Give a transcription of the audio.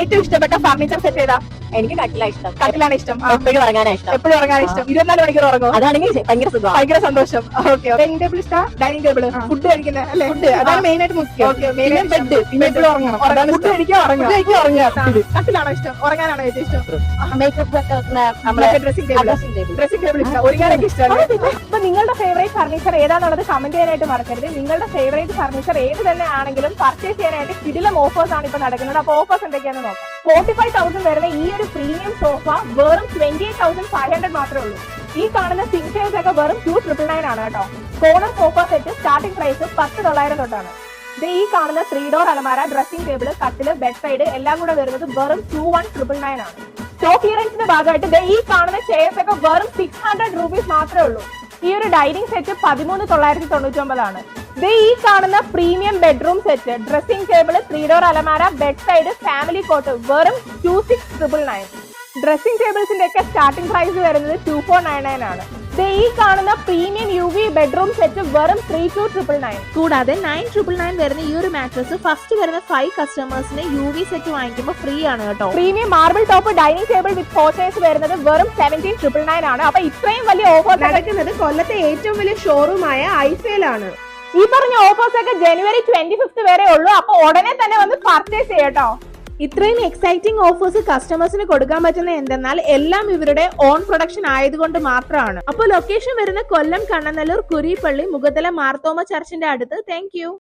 ഏറ്റവും ഇഷ്ടപ്പെട്ട furniture set ഏതാ? എനിക്ക് കട്ടിലാണ് ഇഷ്ടം. കട്ടിലാണ് ഇഷ്ടം. എപ്പോഴും ഉറങ്ങാനാണ് ഇഷ്ടം. എപ്പോഴും ഉറങ്ങാൻ ഇഷ്ടം. 24 മണിക്കൂർ ഉറങ്ങും. അതാണെങ്കിൽ ഭയങ്കര സുഖം. ഭയങ്കര സന്തോഷം. ഓക്കെ. ഡൈനിങ് ടേബിൾ ഇഷ്ടം. ഡൈനിങ് ടേബിൾ ഫുഡ് കഴിക്കുന്ന അല്ലെ? ഫുഡ് അതാണ് മെയിൻ ആയിട്ട് മുഖ്യം. ബെഡ് എപ്പോഴും ഉറങ്ങണം. ഫുഡ് കഴിക്കാൻ ഉറങ്ങുക. കട്ടിലാണോ ഇഷ്ടം? ഉറങ്ങാനാണോ ഏറ്റവും ഇഷ്ടം? മേക്കപ്പ് ഡ്രസ്സിംഗ് ടേബിൾ ഇഷ്ടം. ഒരുങ്ങാനൊക്കെ ഇഷ്ടമാണ്. അപ്പൊ നിങ്ങളുടെ ഫേവറേറ്റ് ഫർണിച്ചർ ഏതാണെന്നുള്ളത് കമന്റ് ചെയ്യാനായിട്ട് മറക്കരുത്. നിങ്ങളുടെ ഫേവറേറ്റ് ഫർണിച്ചർ ഏത് തന്നെ ആണെങ്കിലും പർച്ചേസ് ചെയ്യാനായിട്ട് കിടിലം ഓഫേഴ്സ് ആണ് ഇപ്പൊ നടക്കുന്നത്. അപ്പൊ ഓഫേഴ്സ് എന്തൊക്കെയാണെന്ന് നോക്കാം. 45,000 വരുന്ന ഈ ഒരു പ്രീമിയം സോഫ വെറും 28,500 മാത്രമേ ഉള്ളൂ. ഈ കാണുന്ന സിംഗ്ചെയർസ് ഒക്കെ വെറും 2,999 ആണ് കേട്ടോ. Corner sofa set starting price 10,900 തൊട്ടാണ്. ഈ കാണുന്ന 3 ഡോർ അലമാര, ഡ്രസ്സിംഗ് ടേബിൾ, കട്ടില്, ബെഡ് സൈഡ് എല്ലാം കൂടെ വരുന്നത് വെറും 21,999 ആണ്. സ്റ്റോക്ക് ക്ലിയറൻസിന്റെ ഭാഗമായിട്ട് ഈ കാണുന്ന ചെയർസ് ഒക്കെ വെറും 600 രൂപീസ് മാത്രമേ ഉള്ളൂ. ഈ ഒരു ഡൈനിങ് സെറ്റ് 13,999 ആണ്. ഈ കാണുന്ന premium bedroom set, dressing table, 3 door അലമാര, ബെഡ് സൈഡ്, ഫാമിലി കോട്ട് വെറും 26,999. ഡ്രസ്സിംഗ് ടേബിൾസിന്റെ ഒക്കെ സ്റ്റാർട്ടിംഗ് പ്രൈസ് വരുന്നത് 2499 ആണ്. ഈ കാണുന്ന പ്രീമിയം UV ബെഡ്റൂം സെറ്റ് വെറും 32,999. കൂടാതെ 9,999 വരുന്ന ഈ ഒരു മാട്രസ് ഫസ്റ്റ് വരുന്ന 5 കസ്റ്റമേഴ്സിന് UV സെറ്റ് വാങ്ങിക്കുമ്പോൾ ഫ്രീ ആണ് കേട്ടോ. Premium marble top dining table with four chairs വരുന്നത് വെറും 17,999 ആണ്. അപ്പൊ ഇത്രയും വലിയ ഓഫർ നടക്കുന്നത് കൊല്ലത്തെ ഏറ്റവും വലിയ ഷോറൂമായ ഐഫേലാണ്. ഈ പറഞ്ഞ ഓഫേഴ്സ് ഒക്കെ ജനുവരി 25 വരെ ഉള്ളൂ. അപ്പൊ ഉടനെ തന്നെ വന്ന് പർച്ചേസ് ചെയ്യട്ടോ. ഇത്രയും എക്സൈറ്റിംഗ് ഓഫേഴ്സ് കസ്റ്റമേഴ്സിന് കൊടുക്കാൻ പറ്റുന്ന എന്തെന്നാൽ എല്ലാം ഇവരുടെ ഓൺ പ്രൊഡക്ഷൻ ആയതുകൊണ്ട് മാത്രമാണ്. അപ്പോൾ ലൊക്കേഷൻ വരുന്ന കൊല്ലം, കണ്ണനല്ലൂർ, കുരിപ്പള്ളി, മുഖത്തല മാർത്തോമ ചർച്ചിന്റെ അടുത്ത്. താങ്ക്